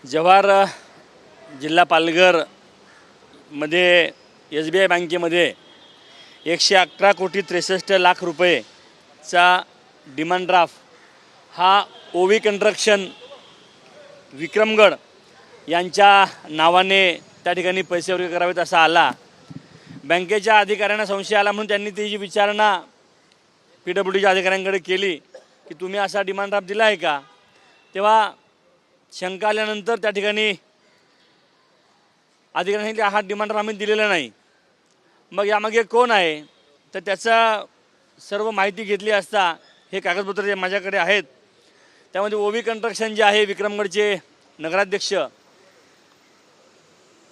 जव्हार जिल्हा पालघरमध्ये SBI बँकेमध्ये 111 कोटी 63 लाख रुपयेचा डिमांड ड्राफ्ट हा ओवी कंस्ट्रक्शन विक्रमगड यांच्या नावाने त्या ठिकाणी पैसे वर्ग करावेत असा आला। बँकेच्या अधिकाऱ्यांना संशय आला म्हणून त्यांनी त्याची विचारणा PWDच्या अधिकाऱ्यांकडे केली की तुम्ही असा डिमांड ड्राफ्ट दिला आहे का। तेव्हा शंका आल्यानंतर त्या ठिकाणी अधिकाऱ्यांनी हा डिमांड ड्राफ्ट आम्ही दिलेला नाही। मग यामागे कोण आहे तर त्याचा सर्व माहिती घेतली असता हे कागदपत्र जे माझ्याकडे आहेत त्यामध्ये ओवी कंस्ट्रक्शन जे आहे विक्रमगडचे नगराध्यक्ष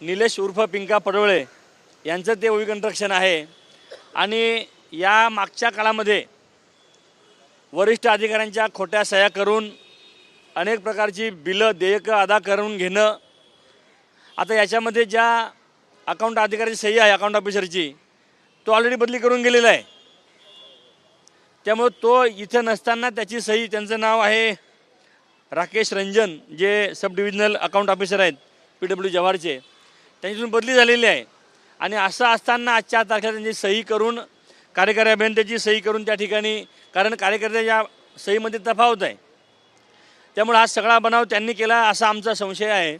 निलेश उर्फ पिंका पडवळे यांचं ते ओवी कंस्ट्रक्शन आहे। आणि या मागच्या काळामध्ये वरिष्ठ अधिकाऱ्यांच्या खोट्या सह्या करून अनेक प्रकारची बिलं देयकं अदा करून घेणं। आता याच्यामध्ये ज्या अकाउंट अधिकाऱ्याची सही आहे अकाउंट ऑफिसरची तो ऑलरेडी बदली करून गेलेला आहे। त्यामुळे तो इथं नसताना त्याची सही त्यांचं नाव आहे राकेश रंजन जे सब डिव्हिजनल अकाउंट ऑफिसर आहेत PWD जव्हारचे त्यांच्यातून बदली झालेली आहे। आणि असं असताना आजच्या तारखेला त्यांची सही करून कार्यकारी अभियंत्याची सही करून त्या ठिकाणी कारण कार्यकर्त्याच्या सहीमध्ये तफावत आहे त्यामुळे हा सगळा बनाव त्यांनी केला असा आमचा संशय आहे।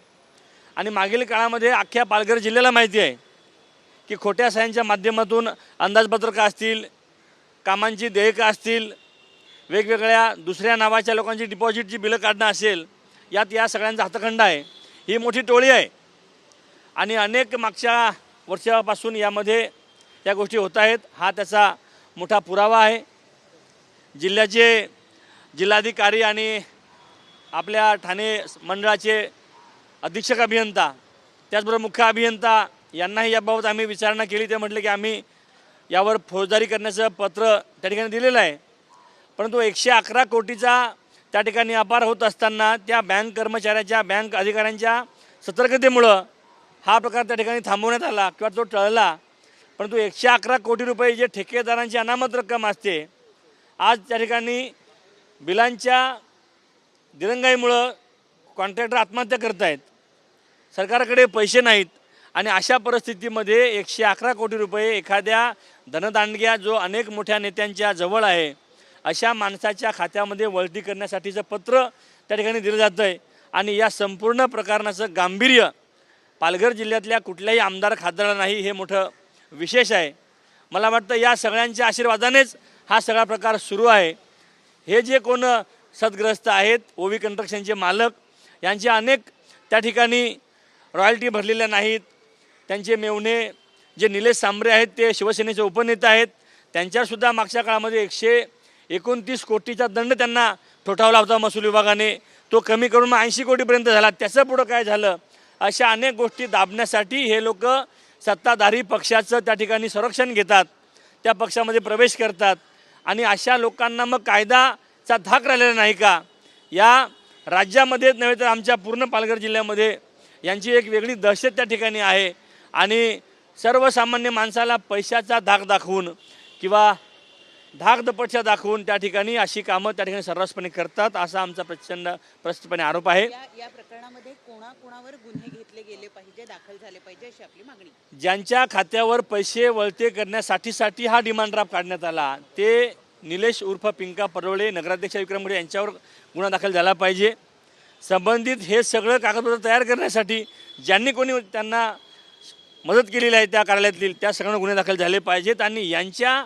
आणि मागील काळामध्ये अख्ख्या पालघर जिल्ह्याला माहिती आहे की खोट्या सह्यांच्या माध्यमातून अंदाजपत्रकं असतील कामांची देयकं असतील वेगवेगळ्या दुसऱ्या नावाच्या लोकांची डिपॉझिटची बिलं काढणं असेल यात या सगळ्यांचा हातखंडा आहे। ही मोठी टोळी आहे आणि अनेक मागच्या वर्षापासून यामध्ये या गोष्टी होत आहेत। हा त्याचा मोठा पुरावा आहे। जिल्ह्याचे जिल्हाधिकारी आणि आपल्या ठाणे मंडळाचे अधीक्षक अभियंता त्याचबरोबर मुख्य अभियंता यांनाही याबाबत आम्ही विचारणा केली। ते म्हटले की आम्ही यावर फौजदारी करण्याचं पत्र त्या ठिकाणी दिलेलं आहे। परंतु 111 कोटीचा त्या ठिकाणी अपार होत असताना त्या बँक कर्मचाऱ्याच्या बँक अधिकाऱ्यांच्या सतर्कतेमुळं हा प्रकार त्या ठिकाणी थांबवण्यात आला किंवा तो टळला। परंतु 111 कोटी रुपये जे ठेकेदारांची अनामत रक्कम असते आज त्या ठिकाणी बिलांच्या दिरंगाईमुळं कॉन्ट्रॅक्टर आत्महत्या करत आहेत, सरकारकडे पैसे नाहीत आणि अशा परिस्थितीमध्ये 111 कोटी रुपये एखाद्या धनदांडग्या जो अनेक मोठ्या नेत्यांच्या जवळ आहे अशा माणसाच्या खात्यामध्ये वळती करण्यासाठीचं पत्र त्या ठिकाणी दिलं जातं आहे। आणि या संपूर्ण प्रकरणाचं गांभीर्य पालघर जिल्ह्यातल्या कुठल्याही आमदार खासदाराला नाही हे मोठं विशेष आहे। मला वाटतं या सगळ्यांच्या आशीर्वादानेच हा सगळा प्रकार सुरू आहे। हे जे कोण सदग्रस्त आहेत ओवी कंस्ट्रक्शनचे मालक यांचे अनेक त्या ठिकाणी रॉयल्टी भरलेल्या नाहीत। त्यांचे मेवणे जे निलेश सांबरे आहेत ते शिवसेनेचे उपनेते आहेत त्यांच्यावरसुद्धा मागच्या काळामध्ये 129 कोटीचा दंड त्यांना ठोठावला होता महसूल विभागाने। तो कमी करून 80 कोटीपर्यंत झाला। त्याचं पुढं काय झालं अशा अनेक गोष्टी दाबण्यासाठी हे लोक सत्ताधारी पक्षाचं त्या ठिकाणी संरक्षण घेतात, त्या पक्षामध्ये प्रवेश करतात आणि अशा लोकांना मग कायदाचा धाक राहिलेला नाही का। या राज्यामध्येच नव्हे तर आमच्या पूर्ण पालघर जिल्ह्यामध्ये यांची एक वेगळी दहशत त्या ठिकाणी आहे। आणि सर्वसामान्य माणसाला पैशाचा धाक दाखवून किंवा धाकदपटशा दाखवून त्या ठिकाणी अशी कामं त्या ठिकाणी सर्रासपणे करतात असा आमचा प्रचंडपणे आरोप आहे। या प्रकरणामध्ये कोणावर गुन्हे घेतले गेले पाहिजे, दाखल झाले पाहिजे अशी आपली मागणी। ज्यांच्या खात्यावर पैसे वळते करण्यासाठी हा डिमांड ड्राफ्ट काढण्यात आला ते निलेश उर्फ पिंका पडवळे नगराध्यक्ष विक्रमगड यांच्यावर गुन्हा दाखल झाला पाहिजे। संबंधित हे सगळं कागदपत्र तयार करण्यासाठी ज्यांनी कोणी त्यांना मदत केलेली आहे त्या कार्यालयातील त्या सगळ्यांना गुन्हे दाखल झाले पाहिजेत। आणि यांच्या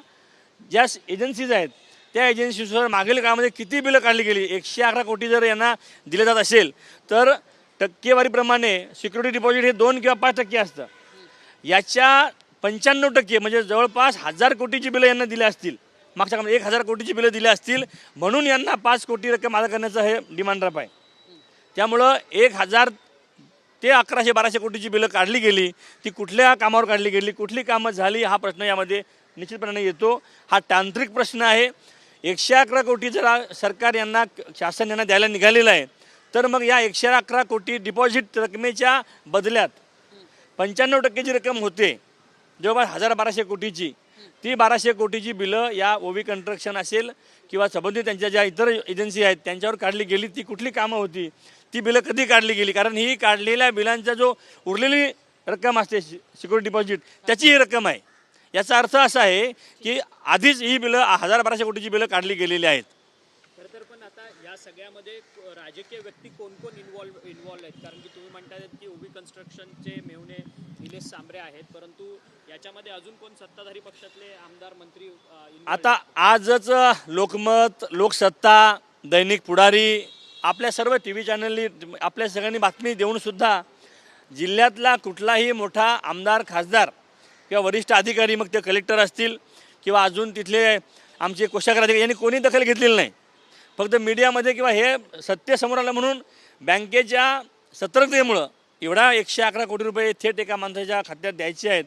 ज्या एजन्सीज आहेत त्या एजन्सीजवर मागील काळामध्ये किती बिलं काढली गेली 111 कोटी जर यांना दिले जात असेल तर टक्केवारीप्रमाणे सिक्युरिटी डिपॉझिट हे 2 किंवा 5% असतं। याच्या 95% म्हणजे जवळपास 1000 कोटीची बिलं यांना दिली असतील, मागच्या काळामध्ये 1000 कोटीची बिलं दिली असतील म्हणून यांना 5 कोटी रक्कम अदा करण्याचं हे डिमांड ड्राफ्ट आहे। त्यामुळं 1000 ते 1100-1200 कोटीची बिलं काढली गेली ती कुठल्या कामावर काढली गेली, कुठली कामं झाली हा प्रश्न यामध्ये निश्चितपणे येतो। हा तांत्रिक प्रश्न आहे। 111 कोटी जर सरकार यांना शासन यांना द्यायला निघालेलं आहे तर मग या 111 कोटी डिपॉझिट रकमेच्या बदल्यात 95% जी रक्कम होते जवळपास 1000-1200 कोटीची ती 1200 कोटीची बिलं या ओवी कंस्ट्रक्शन असेल किंवा संबंधित त्यांच्या ज्या इतर एजन्सी आहेत त्यांच्यावर काढली गेली ती कुठली कामं होती ती बिलं कधी काढली गेली, कारण ही काढलेल्या बिलांचा जो उरलेली रक्कम असते सिक्युरिटी डिपॉझिट त्याची ही रक्कम आहे. याचा अर्थ असा आहे की आधीच ही बिलं 1000-1200 कोटीची बिलं काढली गेलेली आहेत. खरं तर पण आता या सगळ्यामध्ये राजकीय व्यक्ती कोण कोण इन्व्हॉल्व आहेत, कारण की तुम्ही म्हणताय की उभी कन्स्ट्रक्शनचे मेहुणे निलेश सांबरे आहेत, परंतु याच्यामध्ये अजून कोण सत्ताधारी पक्षातले आमदार मंत्री involved आता आजच लोकमत, लोकसत्ता, दैनिक पुढारी आपल्या सर्व टी व्ही चॅनलनी आपल्या सगळ्यांनी बातमी देऊन सुद्धा जिल्ह्यातला कुठलाही मोठा आमदार, खासदार किंवा वरिष्ठ अधिकारी, मग ते कलेक्टर असतील किंवा अजून तिथले आमचे कोषागार अधिकारी, यांनी कोणी दखल घेतलेली नाही. फक्त मीडियामध्ये किंवा हे सत्य समोर आलं म्हणून बँकेच्या सतर्कतेमुळं एवढा 111 कोटी रुपये थेट एका माणसाच्या खात्यात द्यायचे आहेत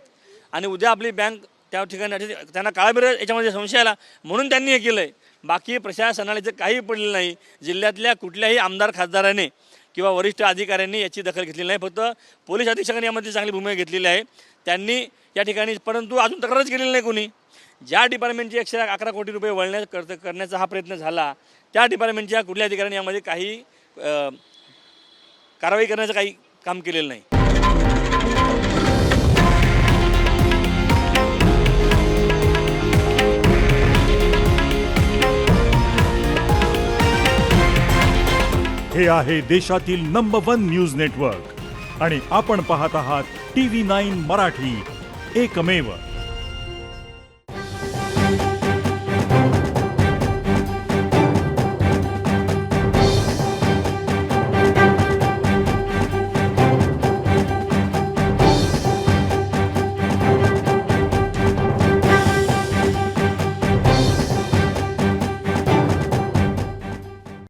आणि उद्या आपली बँक त्या ठिकाणी त्यांना काळबेर याच्यामध्ये संशय आला म्हणून त्यांनी हे केलं आहे. बाकी प्रशासनाला याचं काही पडलेलं नाही. जिल्ह्यातल्या कुठल्याही आमदार, खासदाराने किंवा वरिष्ठ अधिकाऱ्यांनी याची दखल घेतलेली नाही. फक्त पोलीस अधीक्षकांनी यामध्ये चांगली भूमिका घेतलेली आहे. त्यांनी या ठिकाणी, परंतु अजून तक्रारच केलेली नाही कोणी. ज्या डिपार्टमेंटचे 111 कोटी रुपये करण्याचा हा प्रयत्न झाला त्या डिपार्टमेंटच्या कुठल्या अधिकाऱ्यांनी यामध्ये काही कारवाई करण्याचं काही काम केलेलं नाही. हे आहे देशातील नंबर 1 न्यूज नेटवर्क आणि आपण पाहत आहात TV9 मराठी, एकमेव.